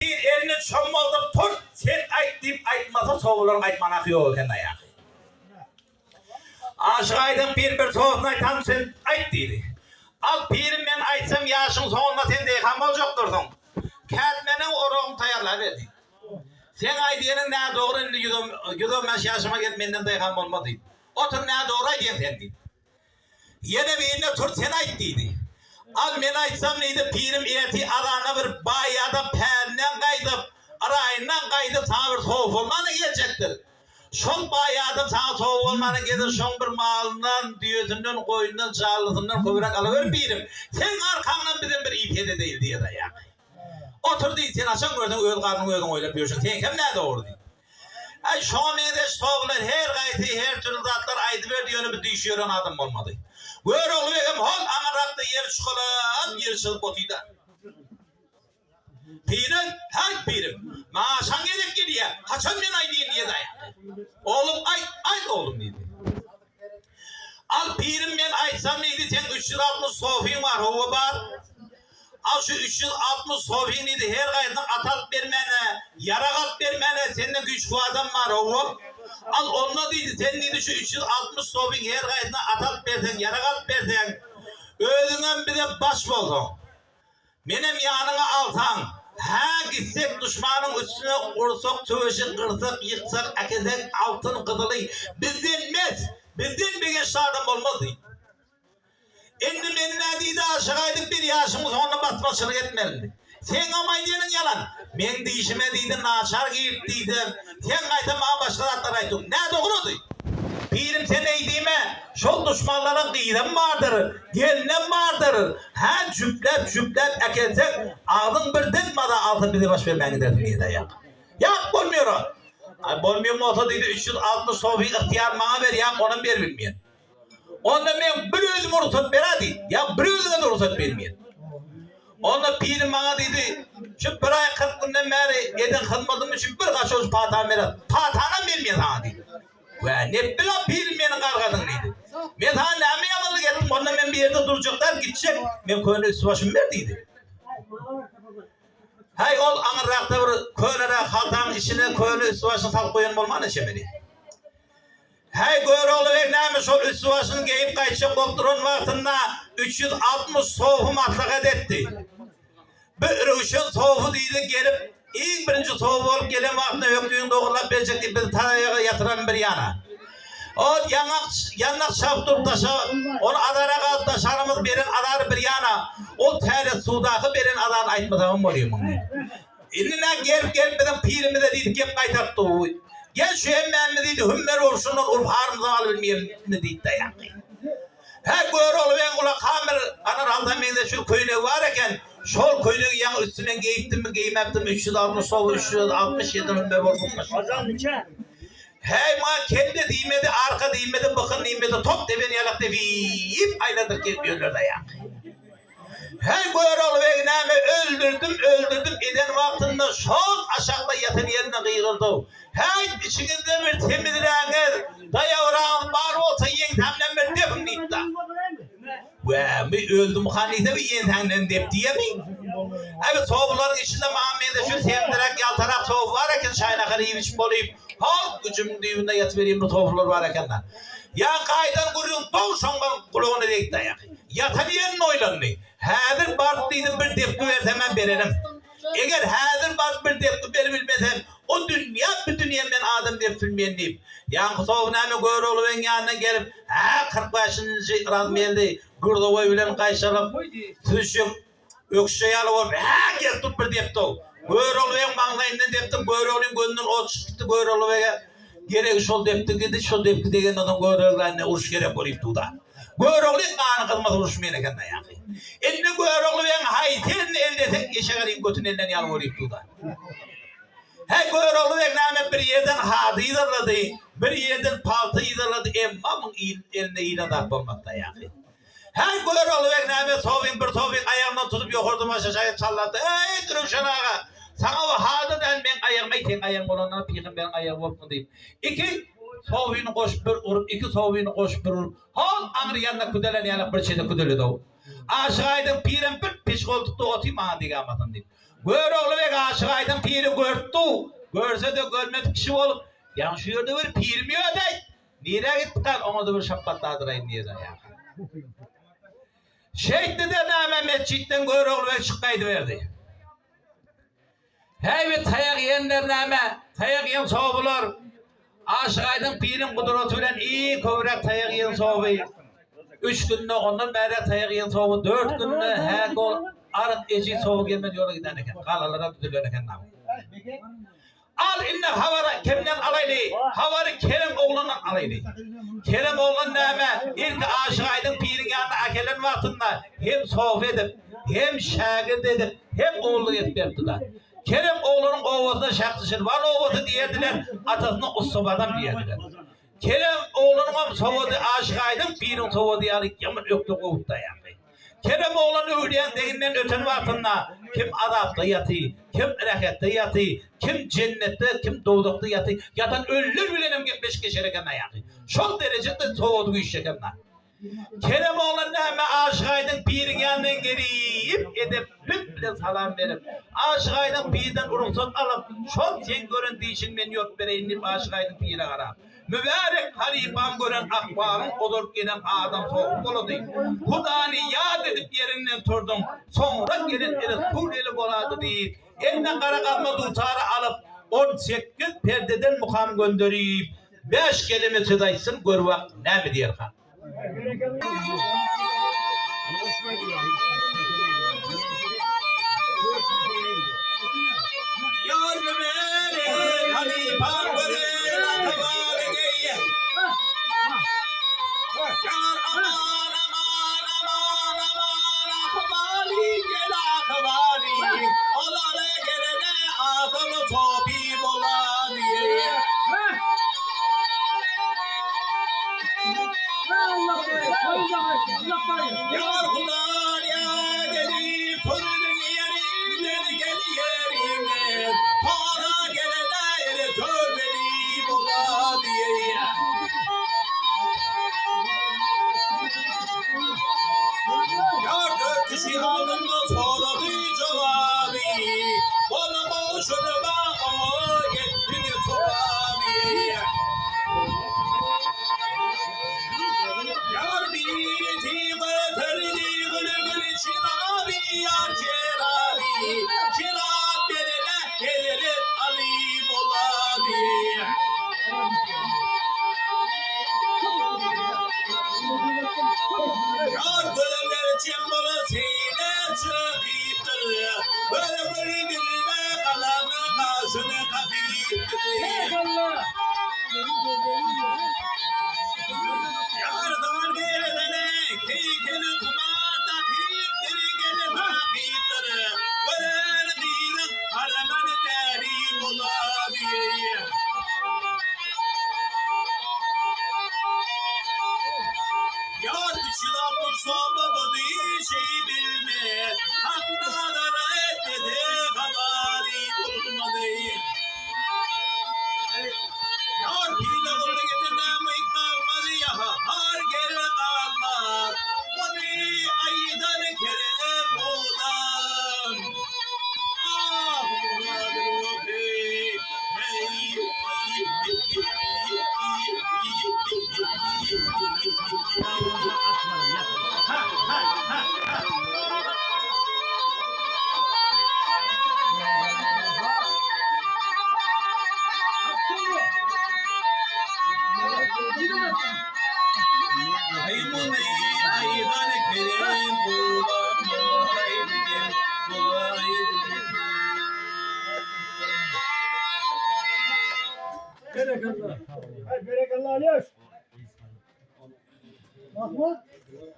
Bir elini çommaldıp tut, sen ayt deyip aytmasa soğuların aytmanak yok eken ayak. Aşık aydın bir soğukun aytan sen ayt deydi. Al pirim ben aytsam yaşın sonunda sen deyham olacaktırdın. Kâtmenin oruğunu tayarla verdi. Sen aydiyenin ne doğru indi yüzüm ben yaşıma gelmenden deyham olmadı. Otur ne doğru aydiyen sen deydi. Yine bir eline tut sen ayt deydi. Al men aytsam neydi pirim eti arana bir bayada pernen kaydıp arayından kaydıp sana bir soğuk olmanı gelecektir. Şol bayada sana soğuk olmanı gelir şol bir malından, düğütünden, koyundan, çağlısından kuvrak alıver pirim. Sen arkandan bizim bir ipede değil diye dayak. Otur değil sen aşağı gördün öl karnını öldün öyle yapıyorsun. Sen kim ne doğru değil. Ay şu medeş soğuklar her gayeti her türlü zatlar aydı verdi yönü bir düşüyor adam olmadı. Böyle oluyor hol anaratta yer çıkılan yer çıkıp otuyda. Pirin, her pirim. Maaşan gelip geliyor. Haçan ben ay diye niye dayan? Oğlum ay oğlum dedi. Al pirim ben aytsam neydi? Sen 360 sofin var, hova var. Al şu 360 sofin neydi? Her gayrından atat vermene, yaragat vermene, senin güç bu adam var, hova. Al onunla deydi, sen neydi şu 360 sofin her gayrından atat versen, yaragat versen. Öldüğünden bir de baş buldun. Benim yanına alsan, ha gitsek düşmanın üstüne ursak, tövüşük, kırsak, yıksak, akizek, altın, kızılı. Bizden mes, bizden bir gençli adam olmaz. Şimdi ben ne deydi aşağıydık bir yaşımız onunla basmaçılık etmeli. Sen amaydiyenin yalan. Ben deyişime deydi, naçar giyip deydim. Sen kaydım bana başka atlar aydım. Ne doğruydu? Pirim sen eğdiğime, şol düşmanların kıydım vardır, gelinem vardır. Ha cüplep ekelsek, ağzın bir dikmada altın bize baş vermeye gidersin diye de yap. Yap bulmuyor o. Ay bulmuyor mu olsa deydi 360 sofi ihtiyar bana ver yap onun bir bilmeyen. Onda ben bir özüm ruhsat veradi. Ya bir özüne de ruhsat vermeyen. Onda pirim bana dedi, şu bir ay 40 günden beri eden kılmadığım için bir kaç olsun patağım verir. Patağına vermeyen sana dedi. Ve ne bileyim pirim beni kargadın dedi. Ben sana ne mi yamalı geldim, ondan ben bir yerde duracaklar gidecek. Ben köyüne üstü başımı verdiydi. Hay ol anırrakta bir köylere haltanın içine köyüne üstü başını sal koyan olmanı çemeli. Hey göre oluver neymiş ol üstü başını giyip kaçacak oturun vaktinde 360 soğuğu matlak edetti. Bir üşün soğuğu deydi gelip ilk birinci soğuğu olup gelen vaktinde öktüğün doğrular verecekti bir taneye yatıran bir yana. O yanak şaptur taşı, onu adara kalıp taşarımız berin adarı bir yana. O teri sudakı berin adarını aytmadağım oluyor bunu. İnine gelip bizim pirimi de deydi gel kaytarttı. Gel şu emmem mi deydi hümmer olsunlar urfarımızı alabilmeyeyim mi deydi dayak. Her böyle oluyor kulak hamir anar altan ben de şu köyüne varken şol köyüne yan üstüne giyiptim mi giymeptim 360 soğuk 367 hümmer olmuş. Hey ma kendi değmedi, arka değmedi, bakın değmedi, top deveni yalak deviyip aynadır gelmiyorlar da ya. Hey böyle oluver neyme öldürdüm eden vaktinde sol aşağıda yatın yerine kıyıldı. Hey içinizde bir temizleğiniz, dayavran var olsa yentemden bir defin deyip da. Ve mi öldüm hanıysa bir yentemden dep diye mi? Evet soğukların içinde Muhammed'e şu sevdirek yaltarak soğuk varken şaynakları yemiş olayım. Halk gücümün düğünde yatıvereyim bu tohumlar varken. Ya kaydan kuruyorum doğuşandan kulağına deyip dayak. Yataniyenin oylanını. Hazır partiydim bir tepki versem ben verelim. Eğer hazır part bir tepki verebilmesem o dünya bir dünya ben adam deyip filmeyenliyim. Yani soğuğuna mı göre oluven yanına gelip 40 başını razmeyeldi. Gurdovoy bilen kayşalıp tüşüp ökşeyi alıp gel tut bir tepki. Göre oluven bağlayından tepki göre oluven gönlün o çıktı göre oluven gerek şol tepki gidi şol tepki degen adam göre oluven uruş gerek olayıp tuğda. Göre oluven kanı kılmaz uruşmayın eken de yani. Elini göre oluven hayterin elde tek eşeğerin götün elinden yalı olayıp tuğda. Hey göre oluven nâme bir yerden hadı idarladı, bir yerden paltı idarladı, emmamın eline ilan akbamakta yani. Her göre oluven nâme sovin bir sovin ayağımdan tutup yoğurdum aşağıya salladı. Ey Kırıkşan ağa, sana o hadıdan ben ayağıma iten ayağım olanlar peykim ben ayağım olsun deyip. İki sovini koş bir urup, iki sovini koş bir urup. Hal ağrı yanına küdelen yanına bir şeyde küdeli de o. Aşağıydın pirem bir piş koltukta otayım ağa diye amatın deyip. Gör oğlu ve Aşık Aydın piri görttü. Görse de görmedik kişi olup. Yani şu yerde bir pirmiyor da. Nire gittiler ona da bir şapkattadırayın diye de ya. Şeyh'de de nâme mescitten gör oğlu ve çıkkaydı verdi. Hey bir tayak yiyenler nâme. Tayak yiyen soğubular. Aşık Aydın pirin kudretüyle iyi kövrek tayak yiyen soğubu. 3 günde ondan beri tayak yiyen soğubu. 4 günde her kol arık eci soğubu gelmedi yola giden eken. Kalalara düzülüyor eken nâme. Al inne havara kimden alaylı? Havarı Kerem oğlundan alaylı. Kerem oğlun nâme ilk Aşık Aydın pirin yanına akelen vaktinde hem sohbet edip hem şagird edip hem oğlu edip yaptılar. Kerem oğlunun ovasına şarkışır. Var ovası diyerdiler. Atasına ustabadan diyerdiler. Kerem oğlunun sovadı Aşık Aydın pirin sovadı yani yaman öktü ovutta yani. Kerem oğlanı öleyen deyinden öten vaktinde kim azapta yatı, kim rahette yatı, kim cennette, kim doğdukta yatı. Yatan ölür bilenim gitmiş geçerken yani. Çok derecede soğudu işlerken. Kerem oğlan hemen Aşık Aydın pirin yanından gelip edip lüple salam verip Aşık Aydın pirden ruhsat alıp çok sen göründüğü için ben yok vereyim Aşık Aydın pire karab. Mübarek hariban gören akbarın olur gelen adam soğuk oladı. Hudani yad edip yerinden turdum. Sonra gelin Suriyeli boladı değil. Eline kara kalma tutarı alıp 18 perdeden mukam gönderip 5 kelime sözaysın gör bak ne mi diyor ha? Yar beni hariban gören akbarı geye. Yar aman aman aman aman akbari gel akbari. Olana gelene adamı topi bola diye. Yar kullar ya dedi torunun yerinden gel yerine. Para gelene törmeli bola diye. Yar 4 kişi alınma soradı cevabı. Bana boşuna bak ama gittin turabi. Yar biriti götürdü gülü gülü şirabi yar şirabi. Şirab derine gelir Ali bolabi. Yar gönüller cimbalısıyla çıkıptır. Böyle böyle gülme kalanı karşını kapıptır. Yardan gelene kekini kumanda kiptiri gele kapıptır. Böyle değilim haramanı deri bulabiye. Yar içilanmış sohbet işi bilme. Hatta da reddede habari bulmadı. Yar pile golü getirme kalmadı ya. Har geri kalmaz. Onu aydan kere bulan. Ah bulan hey hey. Aydan kere bulan. Berekallah. Berekallah Aliş. Mahmut.